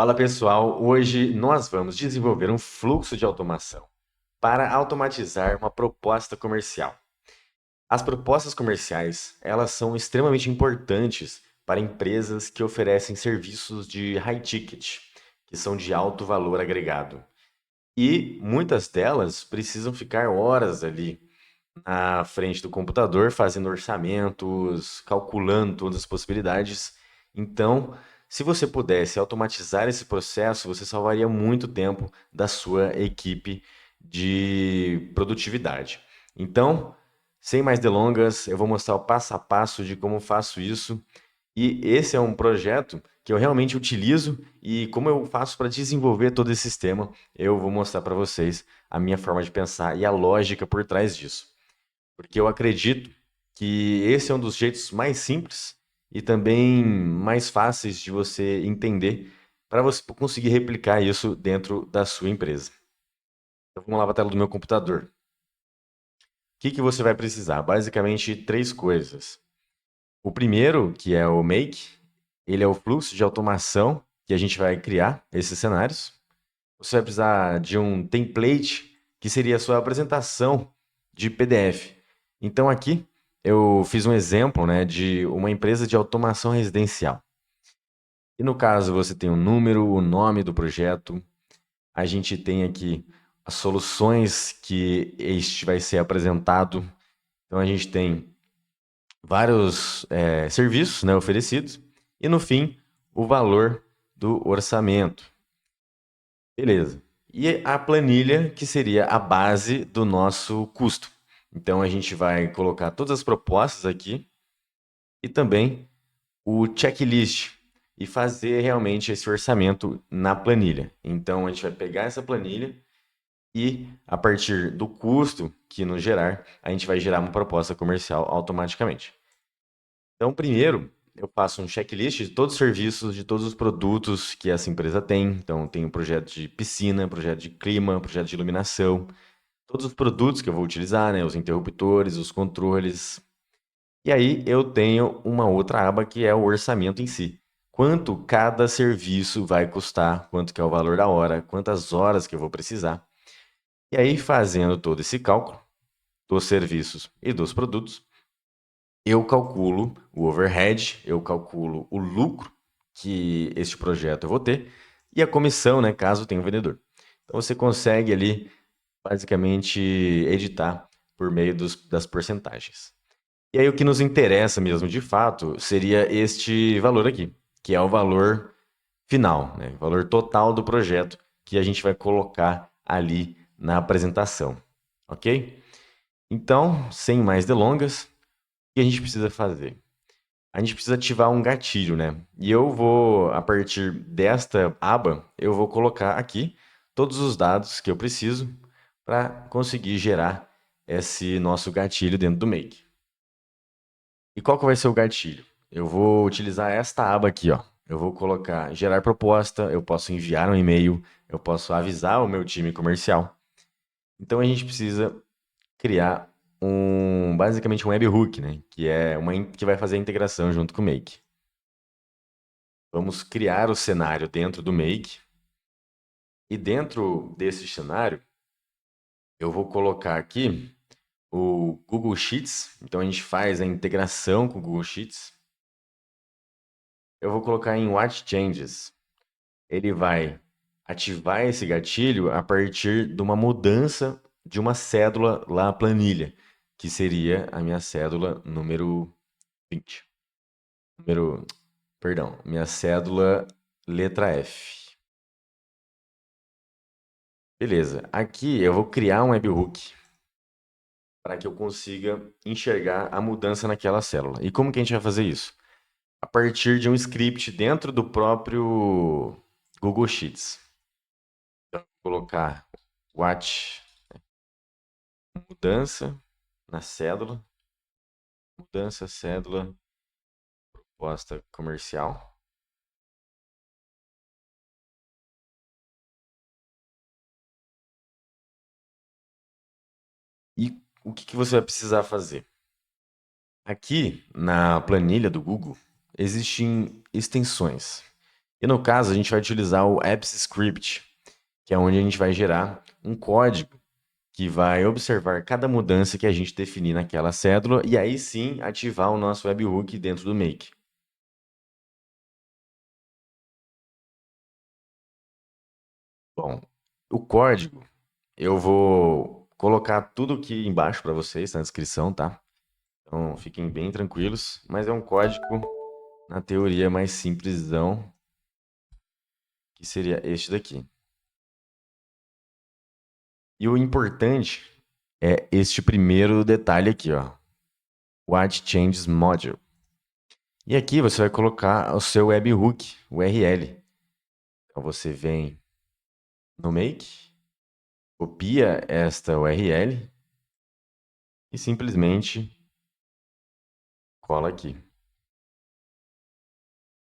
Fala pessoal, hoje nós vamos desenvolver um fluxo de automação para automatizar uma proposta comercial. As propostas comerciais, elas são extremamente importantes para empresas que oferecem serviços de high ticket, que são de alto valor agregado. E muitas delas precisam ficar horas ali à frente do computador, fazendo orçamentos, calculando todas as possibilidades. Então, se você pudesse automatizar esse processo, você salvaria muito tempo da sua equipe de produtividade. Então, sem mais delongas, eu vou mostrar o passo a passo de como faço isso. E esse é um projeto que eu realmente utilizo e como eu faço para desenvolver todo esse sistema, eu vou mostrar para vocês a minha forma de pensar e a lógica por trás disso. Porque eu acredito que esse é um dos jeitos mais simples e também mais fáceis de você entender para você conseguir replicar isso dentro da sua empresa. Então, vamos lá para a tela do meu computador. O que que você vai precisar? Basicamente, três coisas. O primeiro, que é o Make, ele é o fluxo de automação que a gente vai criar esses cenários. Você vai precisar de um template, que seria a sua apresentação de PDF. Então aqui eu fiz um exemplo, né, de uma empresa de automação residencial. E no caso você tem o número, o nome do projeto, a gente tem aqui as soluções que este vai ser apresentado. Então a gente tem vários serviços, né, oferecidos e no fim o valor do orçamento. Beleza. E a planilha, que seria a base do nosso custo. Então a gente vai colocar todas as propostas aqui e também o checklist e fazer realmente esse orçamento na planilha. Então a gente vai pegar essa planilha e a partir do custo que nos gerar, a gente vai gerar uma proposta comercial automaticamente. Então, primeiro, eu faço um checklist de todos os serviços, de todos os produtos que essa empresa tem. Então, tem um projeto de piscina, projeto de clima, projeto de iluminação, todos os produtos que eu vou utilizar, né? Os interruptores, os controles. E aí eu tenho uma outra aba que é o orçamento em si. Quanto cada serviço vai custar, quanto que é o valor da hora, quantas horas que eu vou precisar. E aí, fazendo todo esse cálculo dos serviços e dos produtos, eu calculo o overhead, eu calculo o lucro que este projeto eu vou ter e a comissão, né, caso tenha um vendedor. Então você consegue ali basicamente editar por meio das porcentagens. E aí o que nos interessa mesmo de fato seria este valor aqui, que é o valor final, né, o valor total do projeto que a gente vai colocar ali na apresentação, ok? Então, sem mais delongas, o que a gente precisa fazer? A gente precisa ativar um gatilho, né? E eu vou, a partir desta aba, eu vou colocar aqui todos os dados que eu preciso para conseguir gerar esse nosso gatilho dentro do Make. E qual que vai ser o gatilho? Eu vou utilizar esta aba aqui, ó. Eu vou colocar gerar proposta, eu posso enviar um e-mail, eu posso avisar o meu time comercial. Então a gente precisa criar basicamente um webhook, né? Que é que vai fazer a integração junto com o Make. Vamos criar o cenário dentro do Make. E dentro desse cenário, eu vou colocar aqui o Google Sheets. Então a gente faz a integração com o Google Sheets. Eu vou colocar em Watch Changes. Ele vai ativar esse gatilho a partir de uma mudança de uma cédula lá na planilha, que seria a minha cédula número 20. Número, perdão, minha cédula letra F. Beleza. Aqui eu vou criar um webhook para que eu consiga enxergar a mudança naquela célula. E como que a gente vai fazer isso? A partir de um script dentro do próprio Google Sheets. Então, vou colocar watch mudança na cédula, mudança cédula proposta comercial. E o que que você vai precisar fazer? Aqui na planilha do Google existem extensões. E no caso, a gente vai utilizar o Apps Script, que é onde a gente vai gerar um código que vai observar cada mudança que a gente definir naquela cédula e aí sim ativar o nosso webhook dentro do Make. Bom, o código eu vou colocar tudo aqui embaixo para vocês na descrição, tá? Então fiquem bem tranquilos, mas é um código na teoria mais simplesão, que seria este daqui. E o importante é este primeiro detalhe aqui, ó. What Changes Module. E aqui você vai colocar o seu webhook, URL. Então você vem no Make, copia esta URL e simplesmente cola aqui.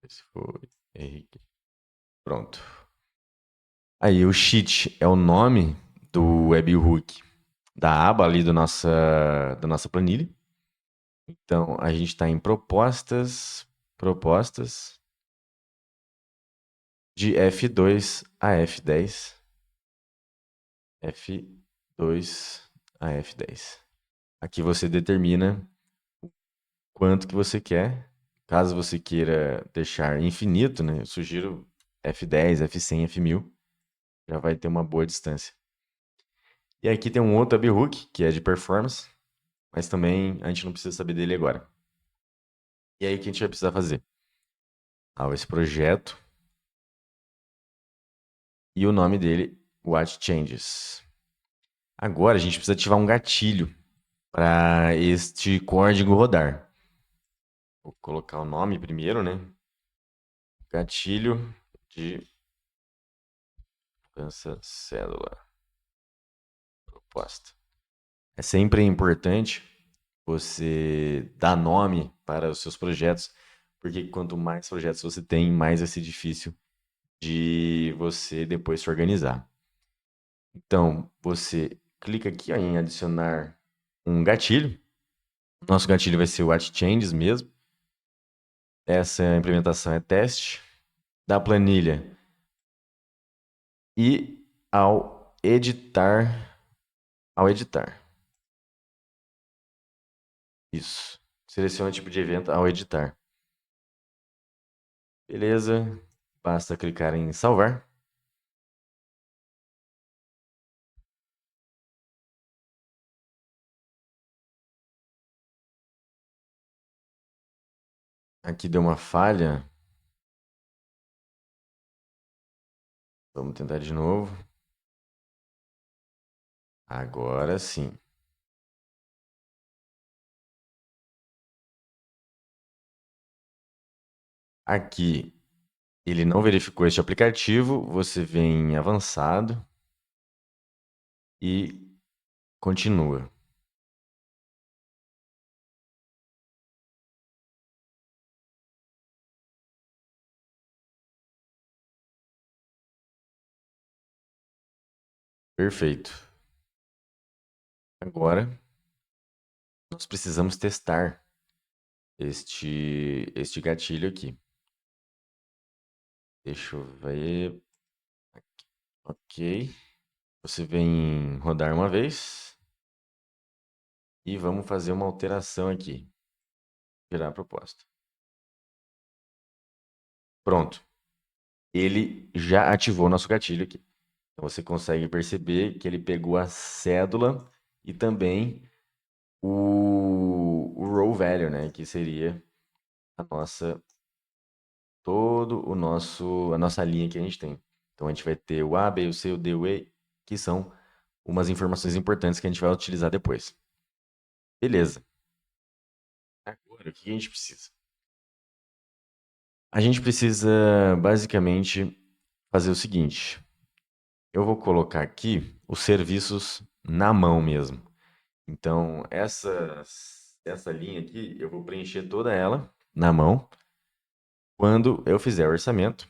Esse foi Henrique. Pronto. Aí o sheet é o nome do webhook da aba ali da nossa planilha. Então a gente está em propostas, propostas de F2 a F10. F2 a F10. Aqui você determina quanto que você quer. Caso você queira deixar infinito, né? Eu sugiro F10, F100, F1000. Já vai ter uma boa distância. E aqui tem um outro webhook, que é de performance, mas também a gente não precisa saber dele agora. E aí o que a gente vai precisar fazer? Esse projeto e o nome dele, What Changes. Agora a gente precisa ativar um gatilho para este código rodar. Vou colocar o nome primeiro, né? Gatilho de mudança célula proposta. É sempre importante você dar nome para os seus projetos, porque quanto mais projetos você tem, mais vai ser difícil de você depois se organizar. Então, você clica aqui ó, em adicionar um gatilho. Nosso gatilho vai ser o What Changes mesmo. Essa implementação é teste da planilha. E ao editar. Isso. Seleciona o tipo de evento ao editar. Beleza. Basta clicar em salvar. Aqui deu uma falha. Vamos tentar de novo. Agora sim. Aqui ele não verificou este aplicativo. Você vem em avançado e continua. Perfeito. Agora nós precisamos testar este gatilho aqui. Deixa eu ver. Ok. Você vem rodar uma vez. E vamos fazer uma alteração aqui. Gerar a proposta. Pronto. Ele já ativou nosso gatilho aqui. Então você consegue perceber que ele pegou a cédula e também o row value, né? Que seria a nossa a nossa linha que a gente tem. Então a gente vai ter o A, B, o C, o D, o E, que são umas informações importantes que a gente vai utilizar depois. Beleza. Agora, o que a gente precisa? A gente precisa basicamente fazer o seguinte. Eu vou colocar aqui os serviços na mão mesmo. Então, essa linha aqui, eu vou preencher toda ela na mão quando eu fizer o orçamento.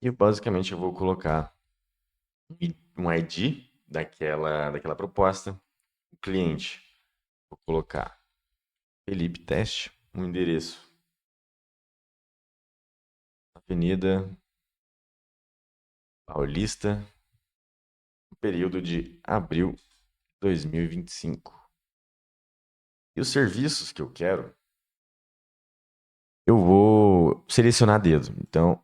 E basicamente eu vou colocar um ID daquela proposta. O cliente, vou colocar Felipe Teste, um endereço Avenida Paulista, no período de abril de 2025. E os serviços que eu quero, eu vou selecionar a dedo. Então,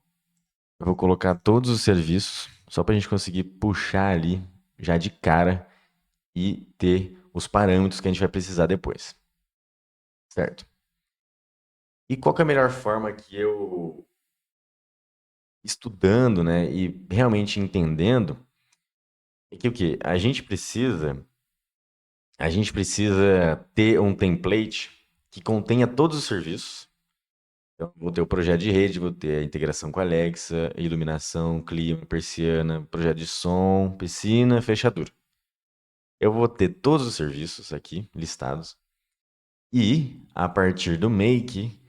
eu vou colocar todos os serviços, só para a gente conseguir puxar ali já de cara e ter os parâmetros que a gente vai precisar depois. Certo? E qual que é a melhor forma que eu, estudando, né, e realmente entendendo, é que o quê? A gente precisa ter um template que contenha todos os serviços. Então, vou ter o projeto de rede, vou ter a integração com a Alexa, iluminação, clima, persiana, projeto de som, piscina, fechadura. Eu vou ter todos os serviços aqui listados e, a partir do make,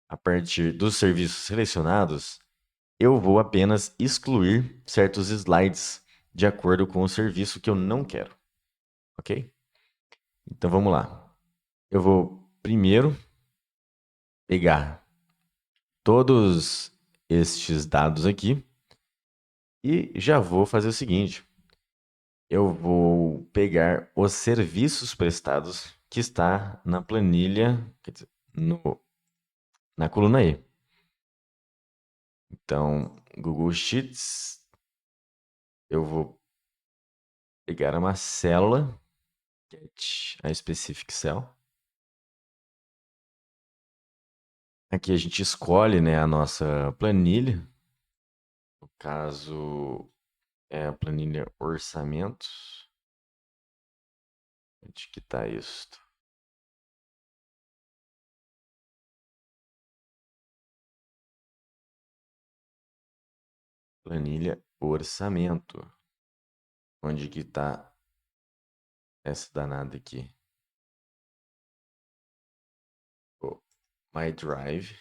a partir dos serviços selecionados, eu vou apenas excluir certos slides de acordo com o serviço que eu não quero, ok? Então vamos lá. Eu vou primeiro pegar todos estes dados aqui e já vou fazer o seguinte: eu vou pegar os serviços prestados que está na planilha, quer dizer, na coluna E. Então, Google Sheets, eu vou pegar uma célula, get a specific cell. Aqui a gente escolhe, né, a nossa planilha. No caso, é a planilha orçamentos. Onde que está isso? Planilha orçamento. Onde que está essa danada aqui? Oh, My Drive.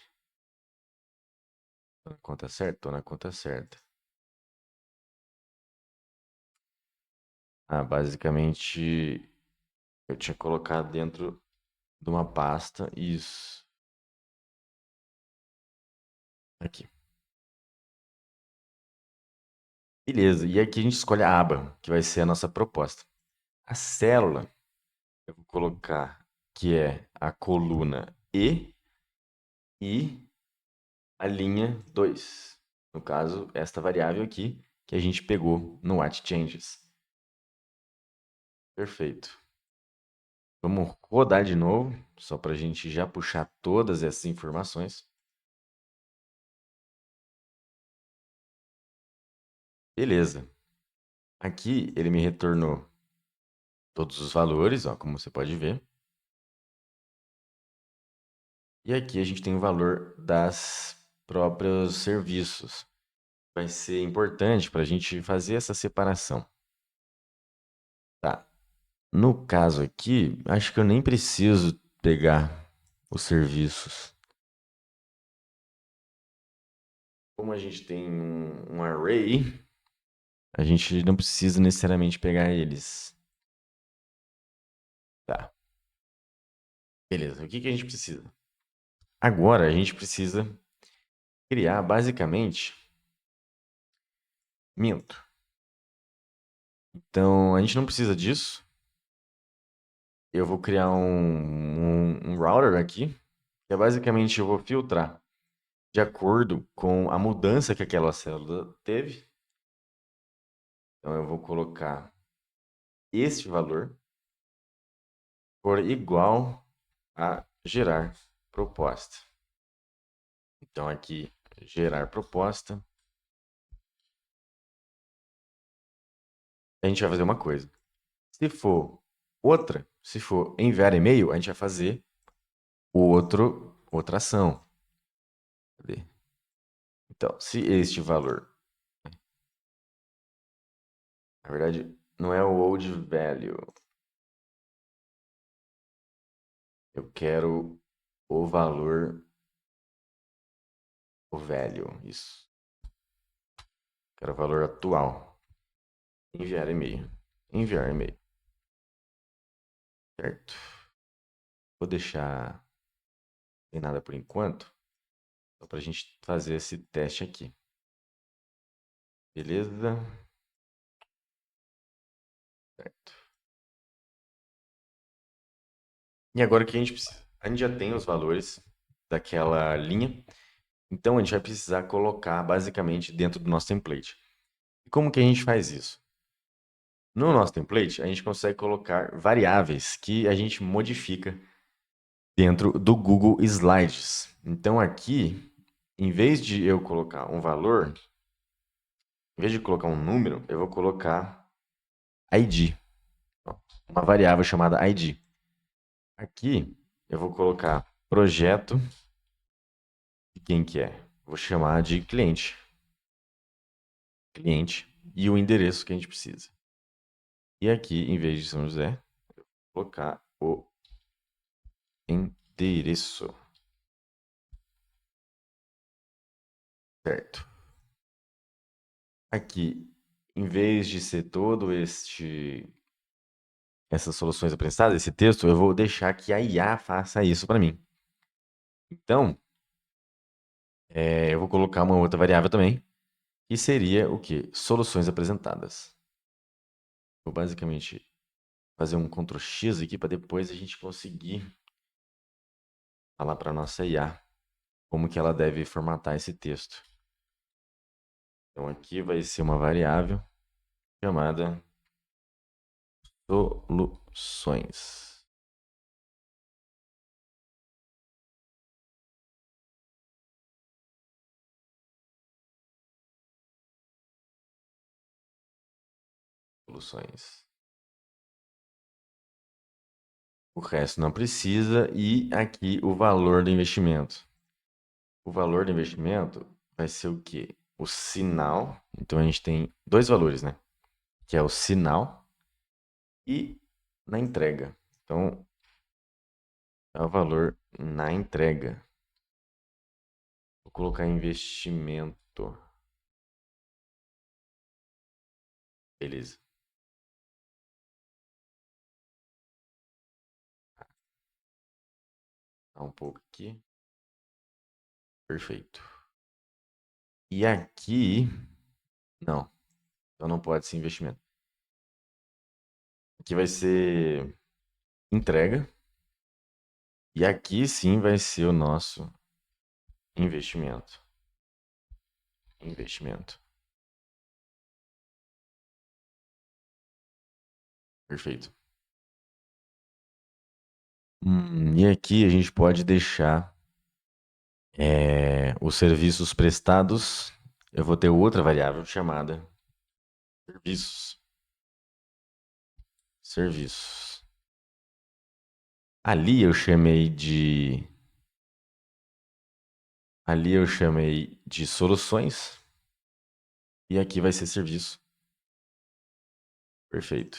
Tô na conta certa? Tô na conta certa. Ah, basicamente eu tinha colocado dentro de uma pasta isso. Aqui. Beleza. E aqui a gente escolhe a aba, que vai ser a nossa proposta. A célula, eu vou colocar que é a coluna e a linha 2. No caso, esta variável aqui que a gente pegou no What Changes. Perfeito. Vamos rodar de novo, só para a gente já puxar todas essas informações. Beleza. Aqui ele me retornou todos os valores, ó, como você pode ver. E aqui a gente tem o valor das próprios serviços. Vai ser importante para a gente fazer essa separação. Tá. No caso aqui, acho que eu nem preciso pegar os serviços. Como a gente tem um array, a gente não precisa necessariamente pegar eles. Tá. Beleza. O que que a gente precisa? Agora a gente precisa criar basicamente. Minto. Então a gente não precisa disso. Eu vou criar um router aqui, que é basicamente eu vou filtrar de acordo com a mudança que aquela célula teve. Então eu vou colocar este valor por igual a gerar proposta. Então aqui, gerar proposta. A gente vai fazer uma coisa. Se for se for enviar e-mail, a gente vai fazer outra ação. Cadê? Então, se este valor, na verdade, não é o old value. Eu quero o valor, o value, isso. Quero o valor atual. Enviar e-mail. Enviar e-mail. Certo. Vou deixar sem nada por enquanto. Só para a gente fazer esse teste aqui. Beleza? Certo. E agora o que a gente precisa? A gente já tem os valores daquela linha, então a gente vai precisar colocar basicamente dentro do nosso template. E como que a gente faz isso? No nosso template, a gente consegue colocar variáveis que a gente modifica dentro do Google Slides. Então aqui, em vez de eu colocar um valor, em vez de colocar um número, eu vou colocar ID, uma variável chamada ID. Aqui eu vou colocar projeto e quem que é? Vou chamar de cliente. Cliente e o endereço que a gente precisa. E aqui, em vez de São José, eu vou colocar o endereço. Certo. Aqui, em vez de ser todo essas soluções apresentadas, esse texto, eu vou deixar que a IA faça isso para mim. Então, eu vou colocar uma outra variável também, que seria o quê? Soluções apresentadas. Vou basicamente fazer um Ctrl X aqui para depois a gente conseguir falar para a nossa IA como que ela deve formatar esse texto. Então aqui vai ser uma variável chamada soluções. Soluções. O resto não precisa e aqui o valor do investimento. O valor do investimento vai ser o quê? O sinal. Então a gente tem dois valores, né? Que é o sinal e na entrega. Então é o valor na entrega. Vou colocar investimento. Beleza. Dá um pouco aqui. Perfeito. E aqui. Não. Então não pode ser investimento. Aqui vai ser entrega. E aqui sim vai ser o nosso investimento. Investimento. Perfeito. E aqui a gente pode deixar os serviços prestados. Eu vou ter outra variável chamada serviços. Serviços. Ali eu chamei de. Ali eu chamei de soluções. E aqui vai ser serviço. Perfeito.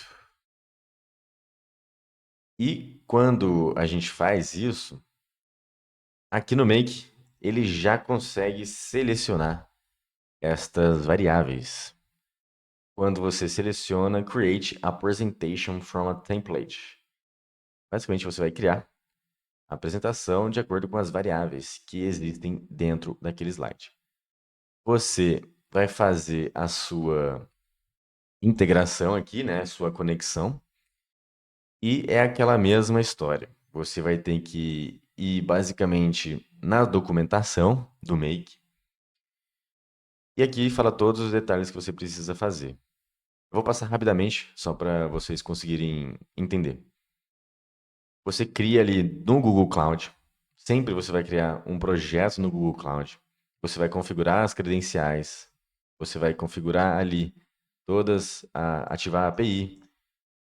E quando a gente faz isso, aqui no Make, ele já consegue selecionar estas variáveis. Quando você seleciona Create a Presentation from a Template. Basicamente, você vai criar a apresentação de acordo com as variáveis que existem dentro daquele slide. Você vai fazer a sua integração aqui, né? Sua conexão. E é aquela mesma história. Você vai ter que ir basicamente na documentação do Make. E aqui fala todos os detalhes que você precisa fazer. Eu vou passar rapidamente, só para vocês conseguirem entender. Você cria ali no Google Cloud. Sempre você vai criar um projeto no Google Cloud. Você vai configurar as credenciais. Você vai configurar ali ativar a API.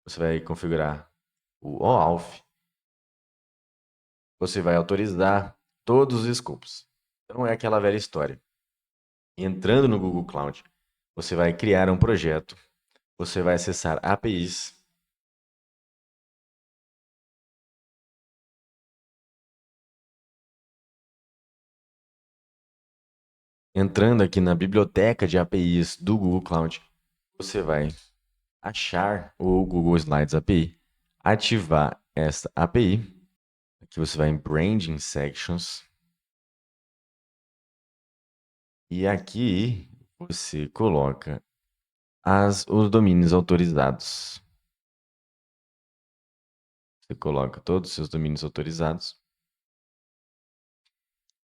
Você vai configurar o OAuth. Você vai autorizar todos os escopos. Então é aquela velha história. Entrando no Google Cloud, você vai criar um projeto. Você vai acessar APIs. Entrando aqui na biblioteca de APIs do Google Cloud, você vai achar o Google Slides API, ativar esta API. Aqui você vai em Branding Sections. E aqui você coloca os domínios autorizados. Você coloca todos os seus domínios autorizados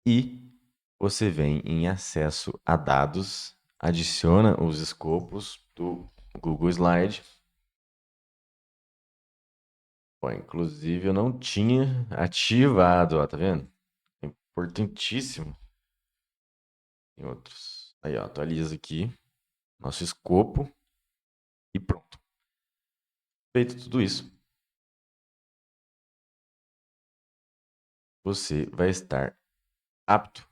e você vem em acesso a dados, adiciona os escopos do Google Slide. Ó, inclusive eu não tinha ativado, ó, tá vendo? É importantíssimo. Tem outros. Aí, ó, atualiza aqui nosso escopo e pronto. Feito tudo isso, você vai estar apto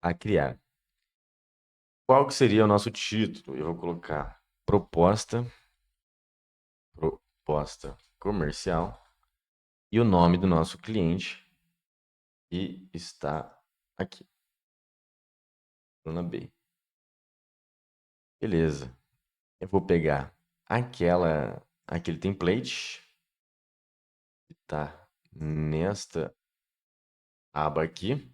a criar. Qual que seria o nosso título? Eu vou colocar proposta comercial e o nome do nosso cliente e está aqui, Zona B. Beleza. Eu vou pegar aquele template que está nesta aba aqui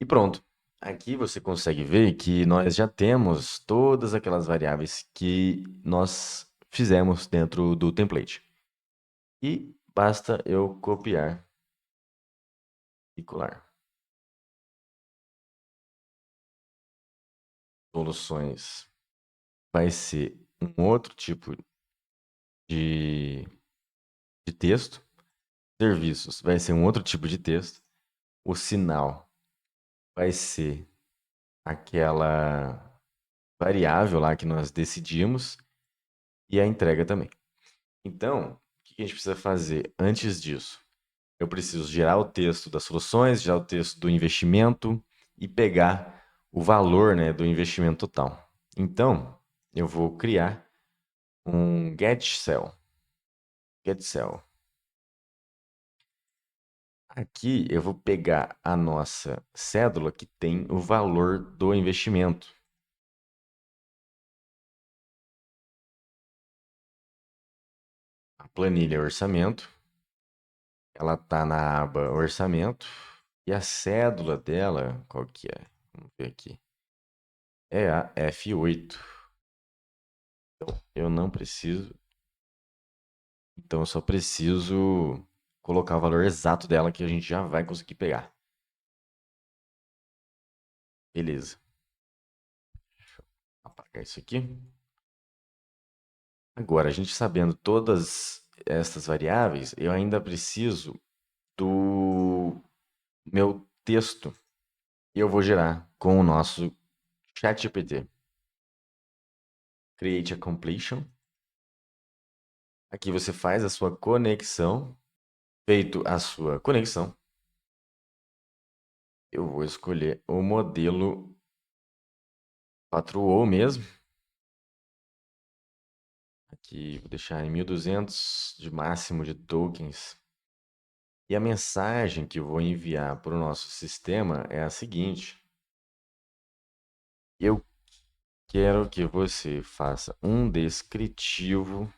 e pronto. Aqui você consegue ver que nós já temos todas aquelas variáveis que nós fizemos dentro do template. E basta eu copiar e colar. Soluções vai ser um outro tipo de, de texto. Serviços vai ser um outro tipo de texto. O sinal vai ser aquela variável lá que nós decidimos e a entrega também. Então, o que a gente precisa fazer antes disso? Eu preciso gerar o texto das soluções, gerar o texto do investimento e pegar o valor, né, do investimento total. Então, eu vou criar um get cell. Aqui eu vou pegar a nossa cédula que tem o valor do investimento. A planilha orçamento, ela está na aba orçamento e a cédula dela, qual que é? Vamos ver aqui. É a F8. Então, eu não preciso. Então, eu só preciso colocar o valor exato dela que a gente já vai conseguir pegar. Beleza. Deixa eu apagar isso aqui. Agora, a gente sabendo todas essas variáveis, eu ainda preciso do meu texto. Eu vou gerar com o nosso ChatGPT. Create a completion. Aqui você faz a sua conexão. Feito a sua conexão, eu vou escolher o modelo 4O mesmo. Aqui vou deixar em 1200 de máximo de tokens. E a mensagem que eu vou enviar para o nosso sistema é a seguinte: eu quero que você faça um descritivo.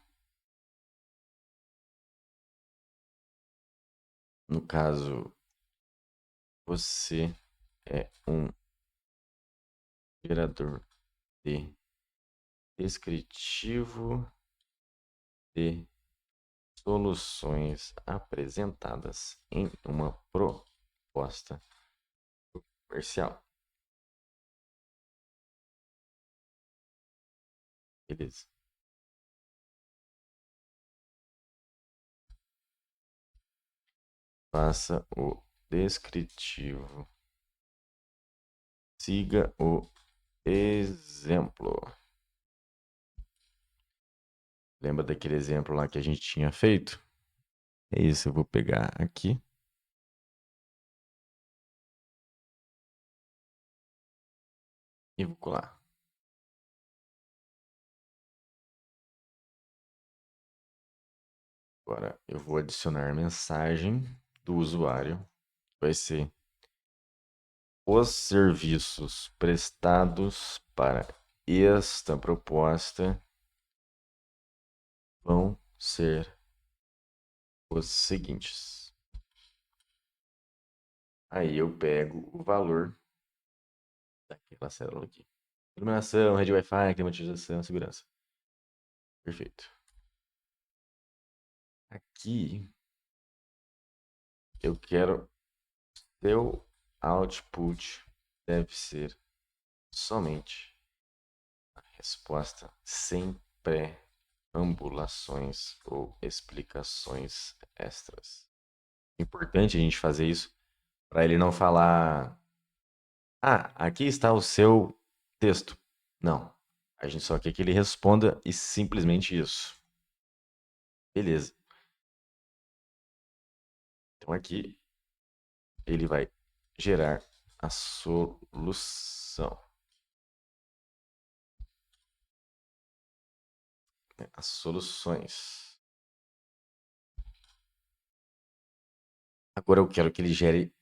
No caso, você é um gerador de descritivo de soluções apresentadas em uma proposta comercial. Beleza. Faça o descritivo. Siga o exemplo. Lembra daquele exemplo lá que a gente tinha feito? É isso, eu vou pegar aqui. E vou colar. Agora eu vou adicionar mensagem do usuário. Vai ser: os serviços prestados para esta proposta vão ser os seguintes. Aí eu pego o valor daquela célula aqui. Iluminação, rede Wi-Fi, climatização, segurança. Perfeito. Aqui eu quero seu output deve ser somente a resposta sem pré-ambulações ou explicações extras. Importante a gente fazer isso para ele não falar: "Ah, aqui está o seu texto". Não. A gente só quer que ele responda e simplesmente isso. Beleza. Então aqui ele vai gerar a solução, né? As soluções. Agora eu quero que ele gere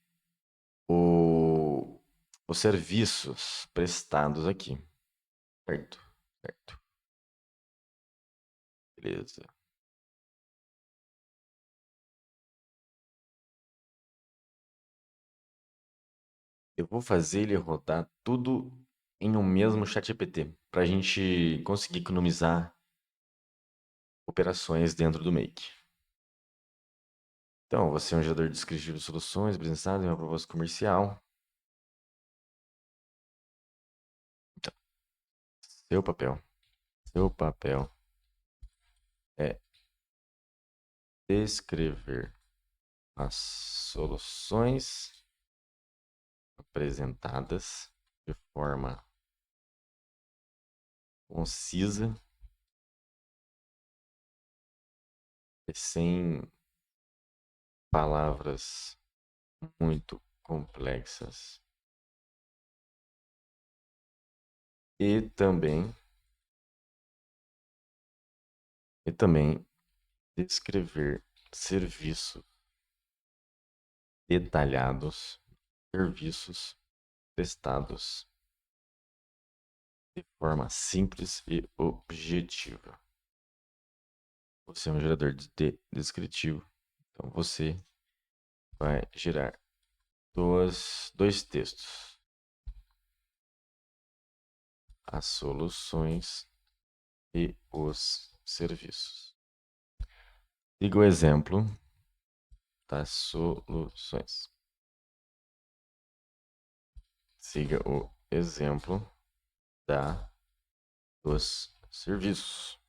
o, os serviços prestados aqui. Certo, certo. Beleza. Eu vou fazer ele rodar tudo em um mesmo ChatGPT, para a gente conseguir economizar operações dentro do Make. Então, você é um gerador descritivo de soluções apresentadas em uma proposta comercial. Então, seu papel. Seu papel é descrever as soluções apresentadas de forma concisa e sem palavras muito complexas. E também, e também descrever serviços detalhados, serviços prestados de forma simples e objetiva. Você é um gerador de descritivo, então você vai gerar dois textos. As soluções e os serviços. Siga o exemplo das soluções. Siga o exemplo dos serviços.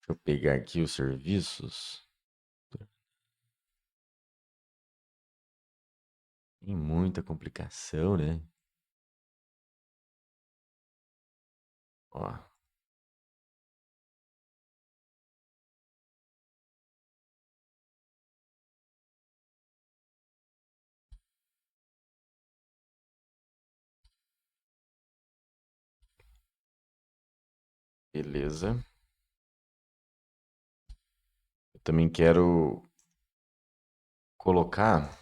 Deixa eu pegar aqui os serviços. Tem muita complicação, né? Ó, beleza. Eu também quero colocar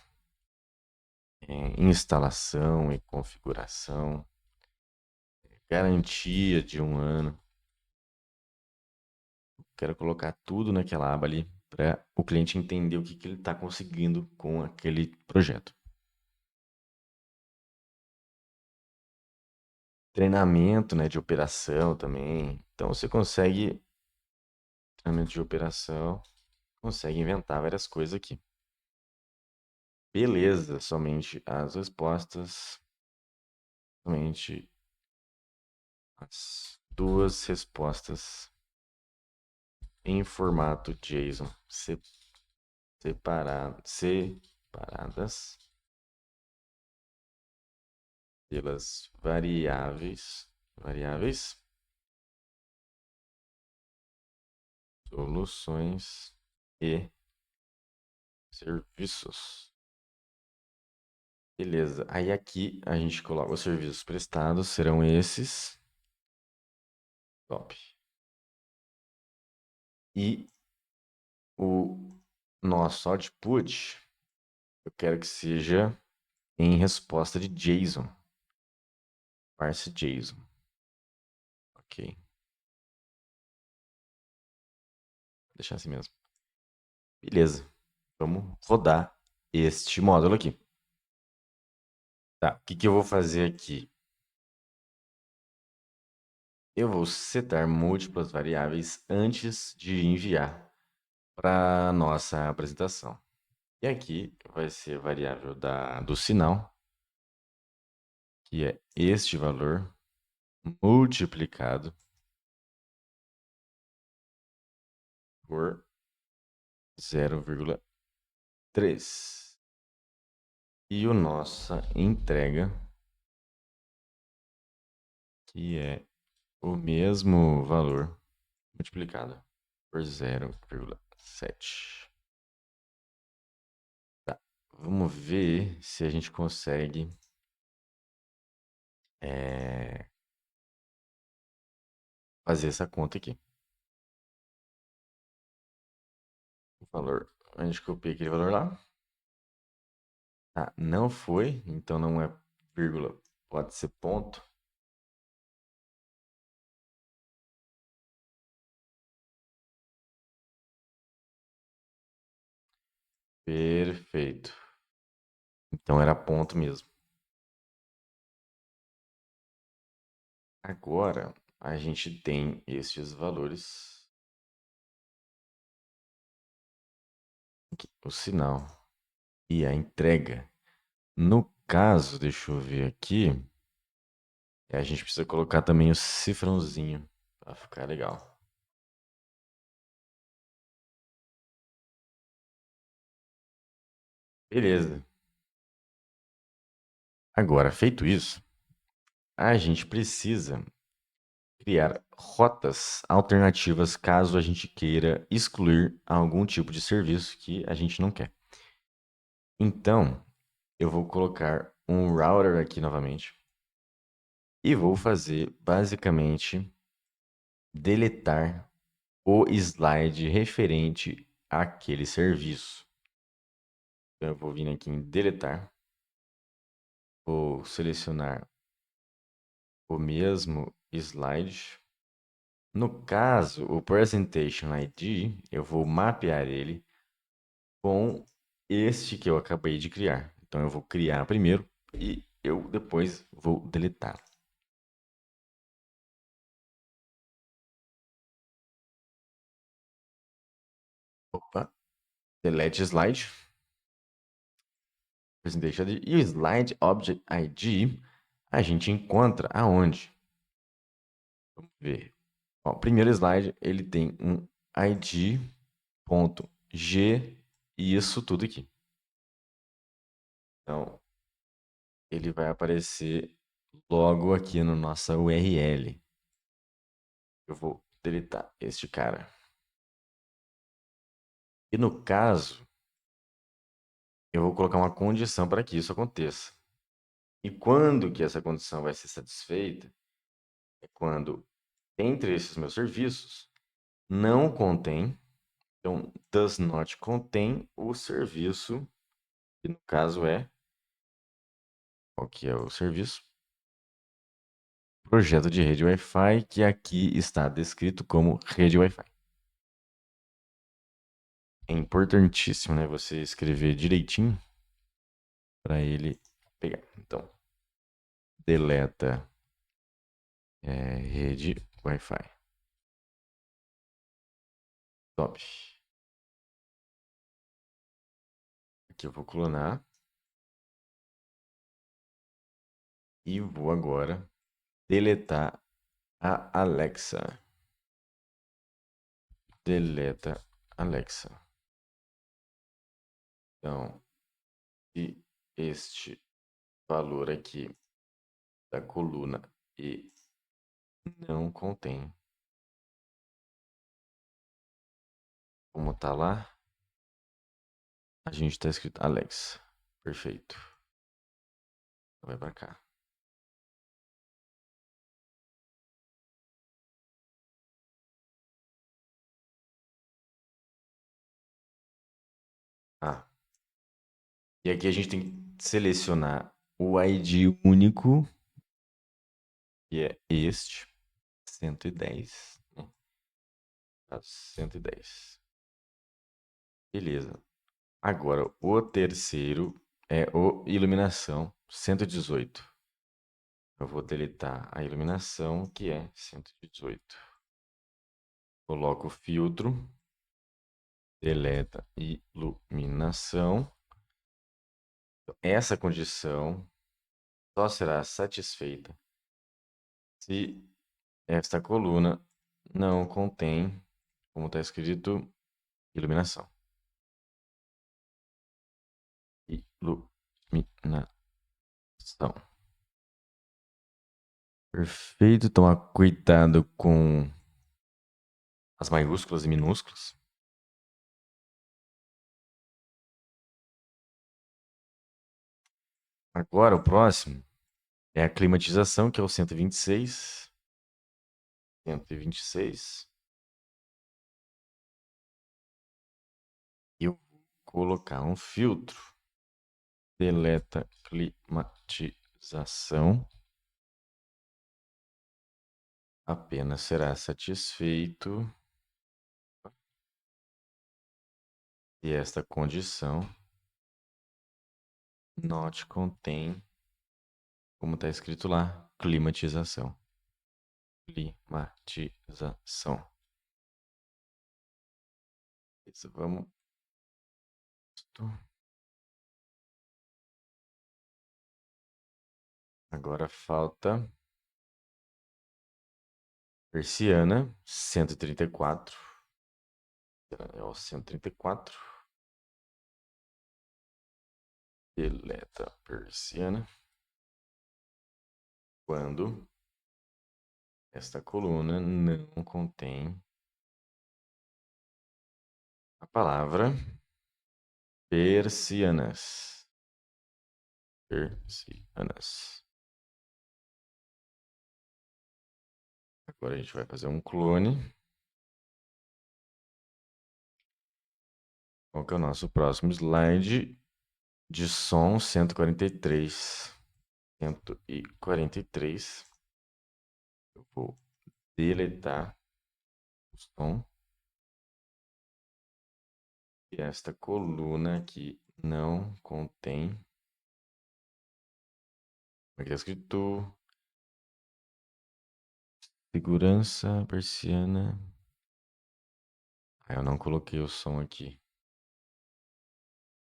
instalação e configuração, garantia de 1 ano. Quero colocar tudo naquela aba ali para o cliente entender o que, que ele está conseguindo com aquele projeto. Treinamento, né, de operação também. Então você consegue, treinamento de operação, consegue inventar várias coisas aqui. Beleza, somente as respostas, somente as duas respostas em formato JSON separadas pelas variáveis, soluções e serviços. Beleza. Aí aqui a gente coloca os serviços prestados, serão esses. Top. E o nosso output, eu quero que seja em resposta de JSON. Parse JSON. Ok. Vou deixar assim mesmo. Beleza. Vamos rodar este módulo aqui. Tá, o que que eu vou fazer aqui? Eu vou setar múltiplas variáveis antes de enviar para a nossa apresentação. E aqui vai ser a variável do sinal, que é este valor multiplicado por 0,3. E o nossa entrega, que é o mesmo valor multiplicado por 0,7. Tá, vamos ver se a gente consegue fazer essa conta aqui. O valor, a gente copia aquele valor lá. Ah, não foi, então não é vírgula, pode ser ponto. Perfeito. Então era ponto mesmo. Agora a gente tem estes valores, aqui, o sinal e a entrega. No caso, deixa eu ver aqui, a gente precisa colocar também o cifrãozinho para ficar legal. Beleza. Agora, feito isso, a gente precisa criar rotas alternativas caso a gente queira excluir algum tipo de serviço que a gente não quer. Então, eu vou colocar um router aqui novamente e vou fazer basicamente deletar o slide referente àquele serviço. Então, eu vou vir aqui em deletar, vou selecionar o mesmo slide. No caso, o Presentation ID, eu vou mapear ele com este que eu acabei de criar. Então, eu vou criar primeiro e eu depois vou deletar. Opa, delete slide. Presentation ID. E o slide object ID a gente encontra aonde? Vamos ver. Ó, o primeiro slide ele tem um ID.g e isso tudo aqui. Então, ele vai aparecer logo aqui na nossa URL. Eu vou deletar este cara. E no caso, eu vou colocar uma condição para que isso aconteça. E quando que essa condição vai ser satisfeita? É quando, entre esses meus serviços, não contém, então, does not contain o serviço, que no caso é, qual que é o serviço? Projeto de rede Wi-Fi, que aqui está descrito como rede Wi-Fi. É importantíssimo, né, você escrever direitinho para ele pegar. Então, deleta rede Wi-Fi. Top. Aqui eu vou clonar e vou agora deletar a Alexa. Deleta Alexa. Então, se este valor aqui da coluna e não contém, como tá lá, a gente está escrito Alexa. Perfeito. Vai para cá. Ah, e aqui a gente tem que selecionar o ID único, que é este. 110, né? Tá 110. Beleza. Agora, o terceiro é o iluminação 118. Eu vou deletar a iluminação, que é 118. Coloco o filtro, deleta iluminação. Essa condição só será satisfeita se esta coluna não contém, como está escrito, iluminação. Iluminação. Perfeito. Tomar cuidado com as maiúsculas e minúsculas. Agora, o próximo é a climatização, que é o 126. 126. Eu vou colocar um filtro. Deleta climatização. Apenas será satisfeito se esta condição not contém, como está escrito lá, climatização. Climatização. Isso, vamos. Agora falta persiana 134. É o 134. Deleta persiana. Quando esta coluna não contém a palavra persianas. Persianas. Agora a gente vai fazer um clone. Qual que é o nosso próximo slide? De som 143. 143. Eu vou deletar o som. E esta coluna aqui não contém. Aqui está escrito segurança persiana. Eu não coloquei o som aqui.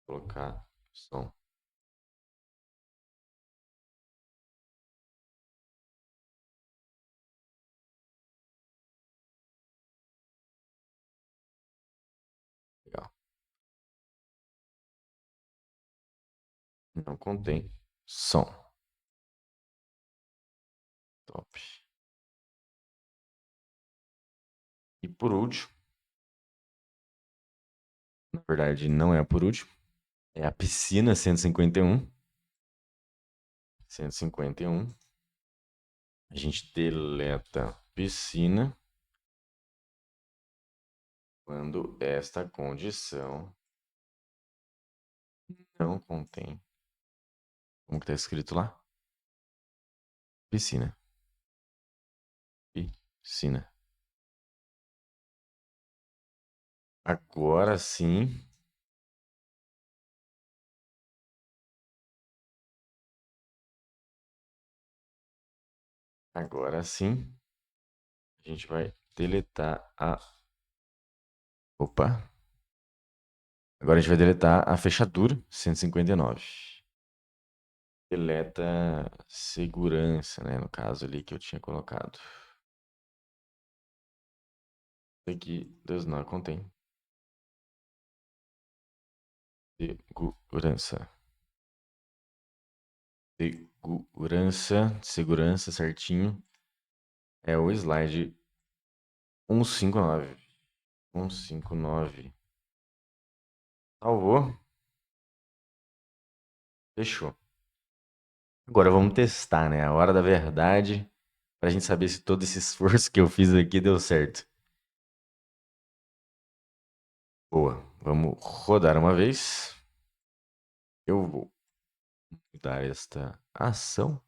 Vou colocar o som. Legal. Não contém som. Top. E por último, na verdade não é por último, é a piscina 151. 151. A gente deleta piscina quando esta condição não contém, como que está escrito lá? Piscina. Piscina. Agora sim. Agora sim. A gente vai deletar a. Opa. Agora a gente vai deletar a fechadura 159. Deleta segurança, né? No caso ali que eu tinha colocado. Isso aqui does not contain. Segurança. Segurança certinho. É o slide 159. 159. Salvou. Fechou. Agora vamos testar, né? A hora da verdade, pra gente saber se todo esse esforço que eu fiz aqui deu certo. Boa. Vamos rodar uma vez. Eu vou mudar esta ação.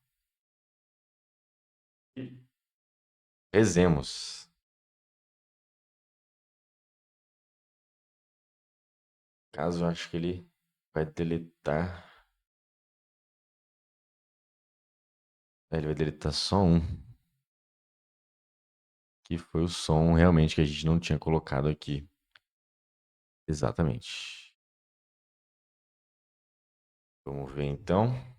Rezemos. Caso eu acho que ele vai deletar. Ele vai deletar só um, que foi o som realmente que a gente não tinha colocado aqui. Exatamente. Vamos ver então.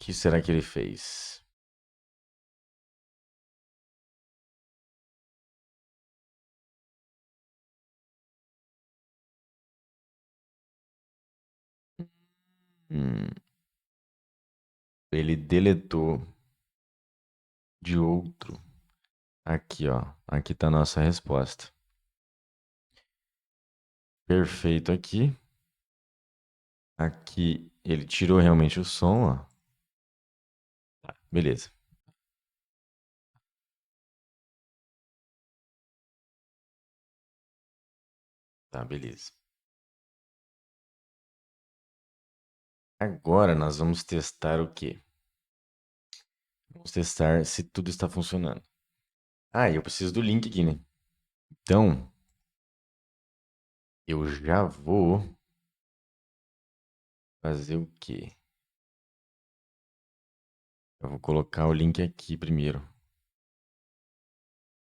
O que será que ele fez? Hum, ele deletou de outro. Aqui, ó. Aqui tá a nossa resposta. Perfeito aqui. Aqui ele tirou realmente o som, ó. Tá, beleza. Tá, beleza. Agora nós vamos testar o quê? Vamos testar se tudo está funcionando. Ah, e eu preciso do link aqui, né? Então, eu já vou fazer o quê? Eu vou colocar o link aqui primeiro.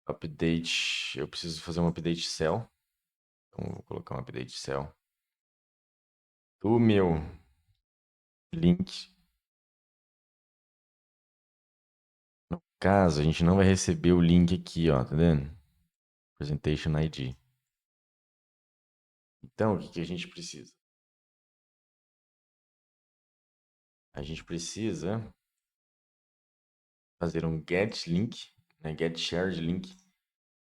Update. Eu preciso fazer um update cell. Então, eu vou colocar um update cell do meu link. No caso, a gente não vai receber o link aqui, ó, tá vendo? Presentation ID. Então, o que que a gente precisa? A gente precisa fazer um get link, né? Get shared link.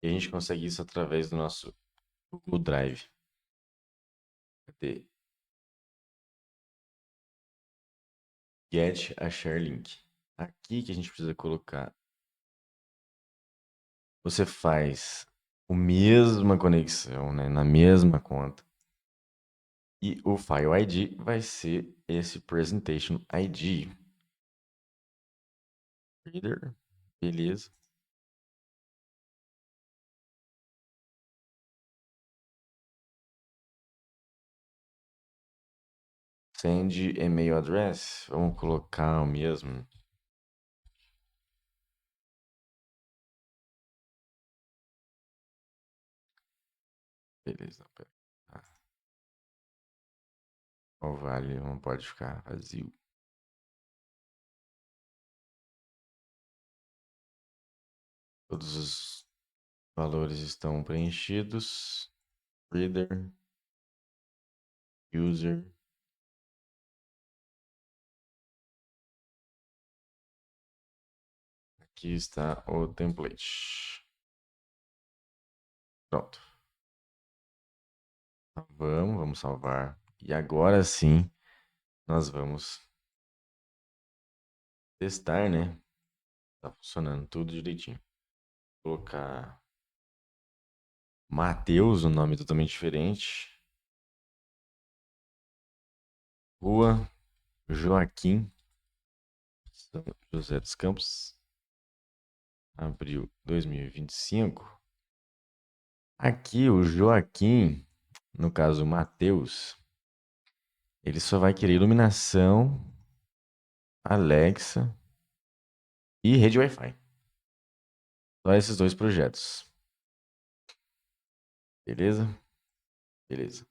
E a gente consegue isso através do nosso Google Drive. Cadê? Get a share link. Aqui que a gente precisa colocar. Você faz a mesma conexão, né? Na mesma conta. E o file ID vai ser esse presentation ID. Reader. Beleza. Send email address. Vamos colocar o mesmo. Beleza. Pera. Tá. O vale não pode ficar vazio. Todos os valores estão preenchidos. Reader. User. Aqui está o template. Pronto. Vamos salvar. E agora sim, nós vamos testar, né? Tá funcionando tudo direitinho. Vou colocar Mateus, um nome totalmente diferente. Rua Joaquim, São José dos Campos, abril 2025. Aqui o Joaquim, no caso o Mateus, ele só vai querer iluminação, Alexa e rede Wi-Fi. Só esses dois projetos. Beleza? Beleza.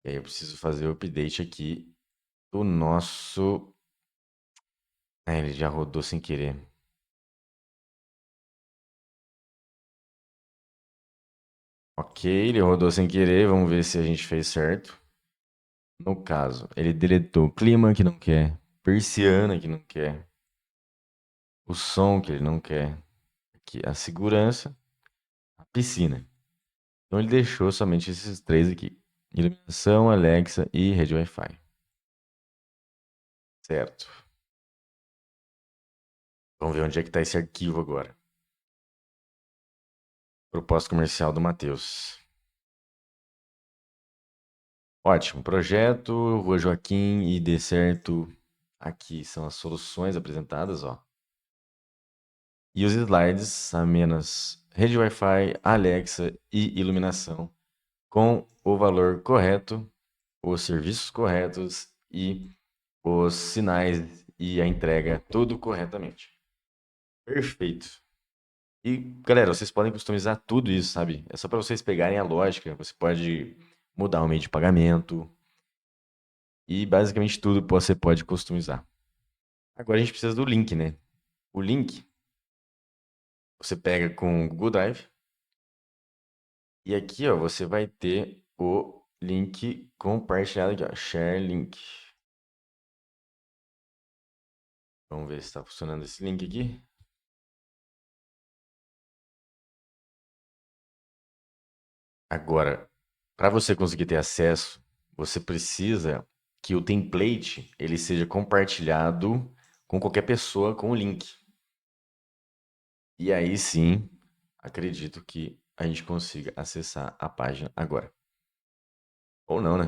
E aí eu preciso fazer o update aqui do nosso. Ah, ele já rodou sem querer. Ok, ele rodou sem querer. Vamos ver se a gente fez certo. No caso, ele deletou clima que não quer, persiana que não quer, o som que ele não quer, aqui, a segurança, a piscina. Então ele deixou somente esses três aqui: iluminação, Alexa e rede Wi-Fi. Certo. Vamos ver onde é que está esse arquivo agora. Proposta comercial do Matheus. Ótimo. Projeto, Rua Joaquim e dê certo. Aqui são as soluções apresentadas, ó. E os slides, a menos rede Wi-Fi, Alexa e iluminação, com o valor correto, os serviços corretos e os sinais e a entrega, tudo corretamente. Perfeito. E, galera, vocês podem customizar tudo isso, sabe? É só para vocês pegarem a lógica. Você pode mudar o meio de pagamento e basicamente tudo você pode customizar. Agora a gente precisa do link, né? O link você pega com o Google Drive e aqui, ó, você vai ter o link compartilhado aqui, ó, Share Link. Vamos ver se está funcionando esse link aqui. Agora, para você conseguir ter acesso, você precisa que o template ele seja compartilhado com qualquer pessoa com o link. E aí sim, acredito que a gente consiga acessar a página agora. Ou não, né?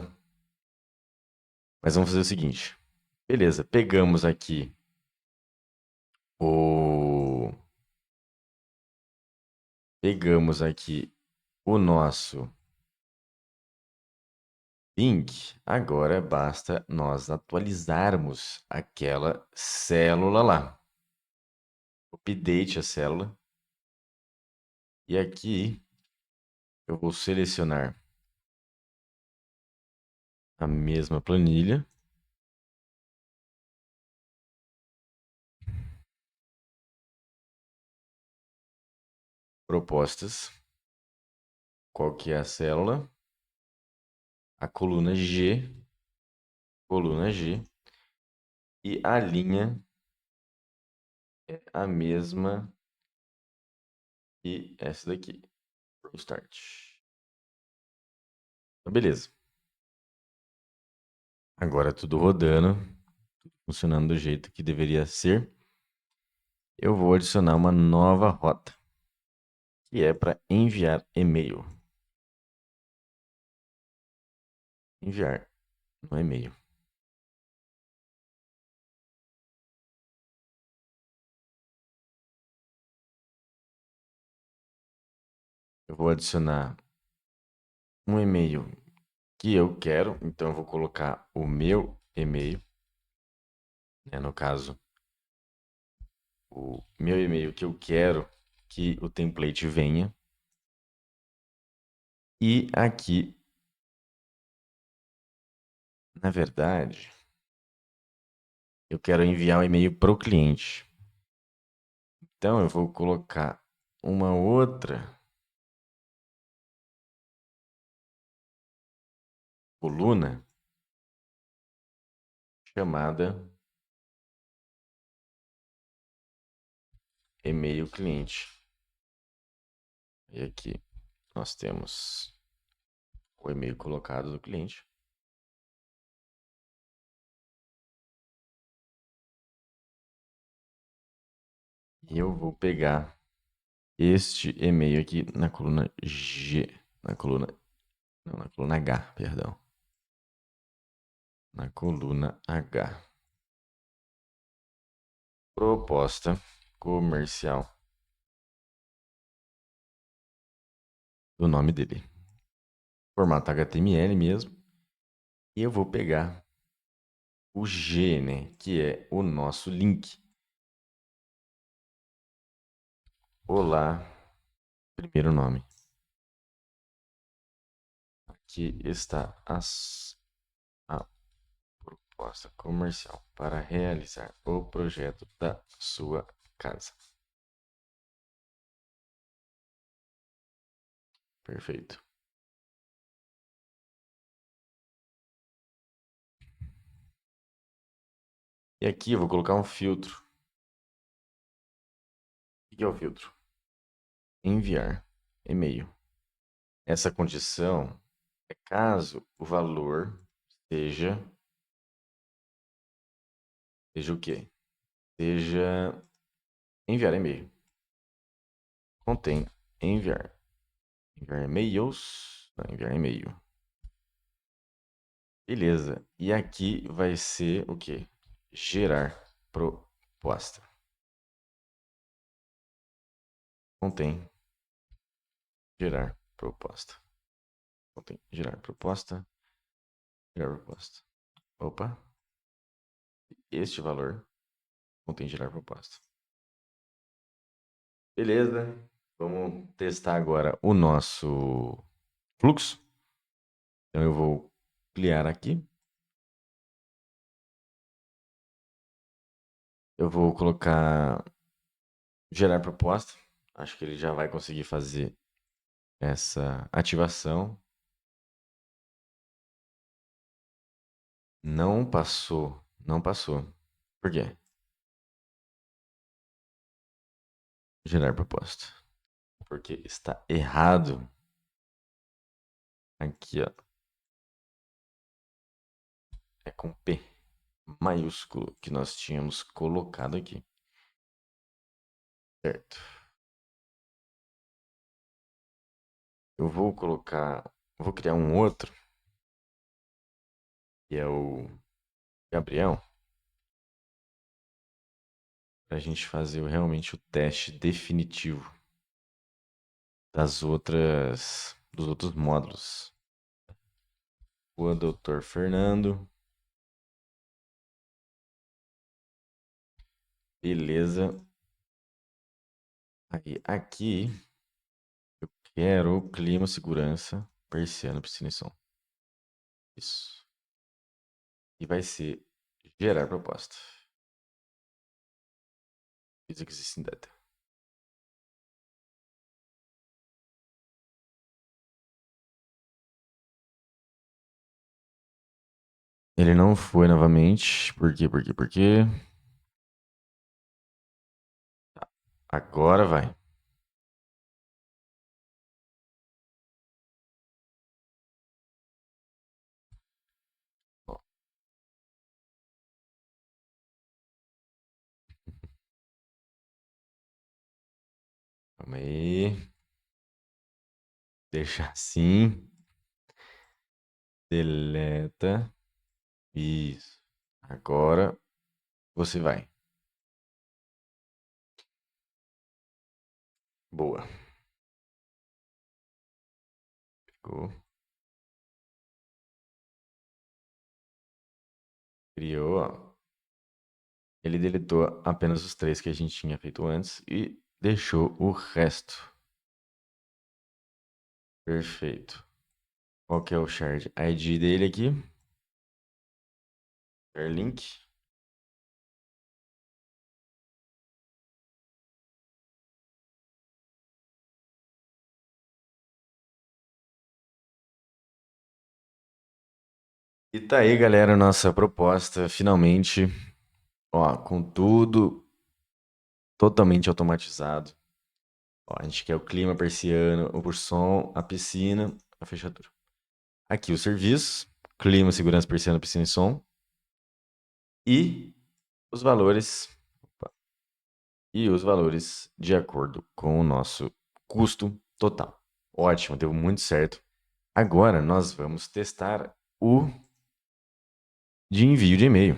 Mas vamos fazer o seguinte. Beleza, o pegamos aqui o nosso link. Agora basta nós atualizarmos aquela célula lá. Update a célula. E aqui eu vou selecionar a mesma planilha. Propostas. Qual que é a célula? A coluna G. Coluna G. E a linha é a mesma que essa daqui. Start. Então, beleza. Agora tudo rodando, funcionando do jeito que deveria ser. Eu vou adicionar uma nova rota, que é para enviar e-mail. Enviar no e-mail. Eu vou adicionar um e-mail que eu quero, então eu vou colocar o meu e-mail, né, no caso, o meu e-mail que eu quero que o template venha. E aqui, na verdade, eu quero enviar um e-mail para o cliente. Então eu vou colocar uma outra coluna chamada e-mail cliente. E aqui nós temos o e-mail colocado do cliente. E eu vou pegar este e-mail aqui na coluna G, na coluna, não, na coluna H, perdão. Na coluna H. Proposta comercial do nome dele. Formato HTML mesmo. E eu vou pegar o G, né, que é o nosso link. Olá, primeiro nome. Aqui está a proposta comercial para realizar o projeto da sua casa. Perfeito. E aqui eu vou colocar um filtro. O que é o filtro? Enviar e-mail. Essa condição é caso o valor seja o quê? Seja Enviar e-mail. Contém enviar. Enviar e-mails. Não, enviar e-mail. Beleza. E aqui vai ser o quê? Gerar proposta. Contém gerar proposta. Contém gerar proposta. Gerar proposta. Opa. Este valor contém gerar proposta. Beleza. Vamos testar agora o nosso fluxo. Então eu vou criar aqui. Eu vou colocar gerar proposta. Acho que ele já vai conseguir fazer essa ativação. Não passou. Não passou. Por quê? Gerar proposta. Porque está errado. Aqui, ó. É com P maiúsculo que nós tínhamos colocado aqui. Certo. Eu vou colocar. Vou criar um outro. Que é o Gabriel. Para a gente fazer realmente o teste definitivo dos outros módulos. O Dr. Fernando. Beleza. Aí, aqui eu quero clima, segurança, persiana, piscina e som. Isso. E vai ser gerar proposta. Is existing data. Ele não foi novamente. Por quê? Por quê? Por quê? Agora vai. Ó, calma aí. Deixa assim. Deleta. Isso. Agora você vai. Boa. Ficou. Criou, ó. Ele deletou apenas os três que a gente tinha feito antes e deixou o resto. Perfeito. Qual que é o shard ID dele aqui? Share link. E tá aí, galera, nossa proposta, finalmente, ó, com tudo totalmente automatizado. Ó, a gente quer o clima persiano, o som, a piscina, a fechadura. Aqui o serviço, clima, segurança, persiana, piscina e som. E os valores, opa, e os valores de acordo com o nosso custo total. Ótimo, deu muito certo. Agora nós vamos testar o de envio de e-mail.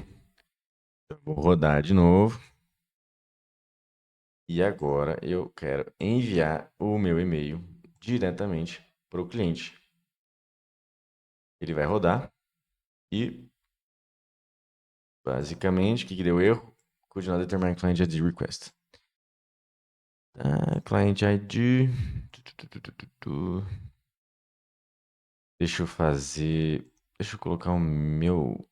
Eu vou rodar de novo. E agora eu quero enviar o meu e-mail diretamente para o cliente. Ele vai rodar e, basicamente, o que deu erro? Could not determine client ID request. Client ID. Deixa eu fazer. Deixa eu colocar o meu.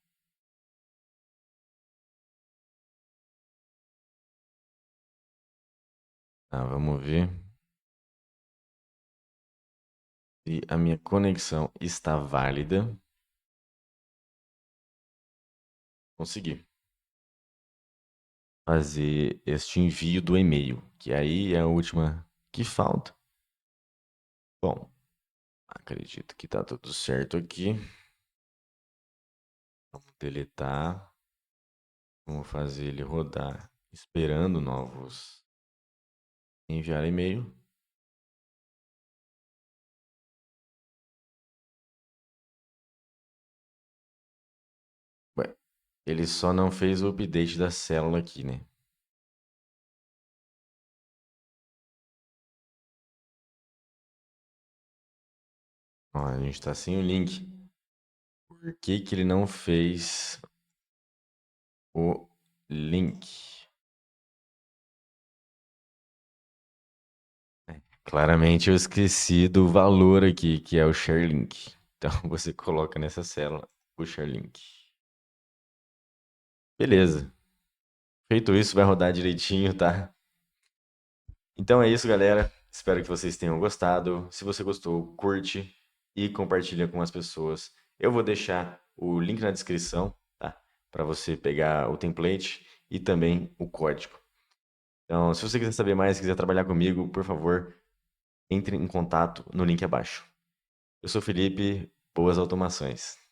Vamos ver se a minha conexão está válida. Consegui fazer este envio do e-mail, que aí é a última que falta. Bom, acredito que tá tudo certo aqui. Vamos deletar. Vamos fazer ele rodar esperando novos Enviar e-mail. Ué, ele só não fez o update da célula aqui, né? Ó, a gente tá sem o link. Por que que ele não fez o link? Claramente eu esqueci do valor aqui, que é o share link. Então você coloca nessa célula o share link. Beleza. Feito isso, vai rodar direitinho, tá? Então é isso, galera. Espero que vocês tenham gostado. Se você gostou, curte e compartilha com as pessoas. Eu vou deixar o link na descrição, tá? Para você pegar o template e também o código. Então, se você quiser saber mais, quiser trabalhar comigo, por favor, entre em contato no link abaixo. Eu sou o Felipe, boas automações.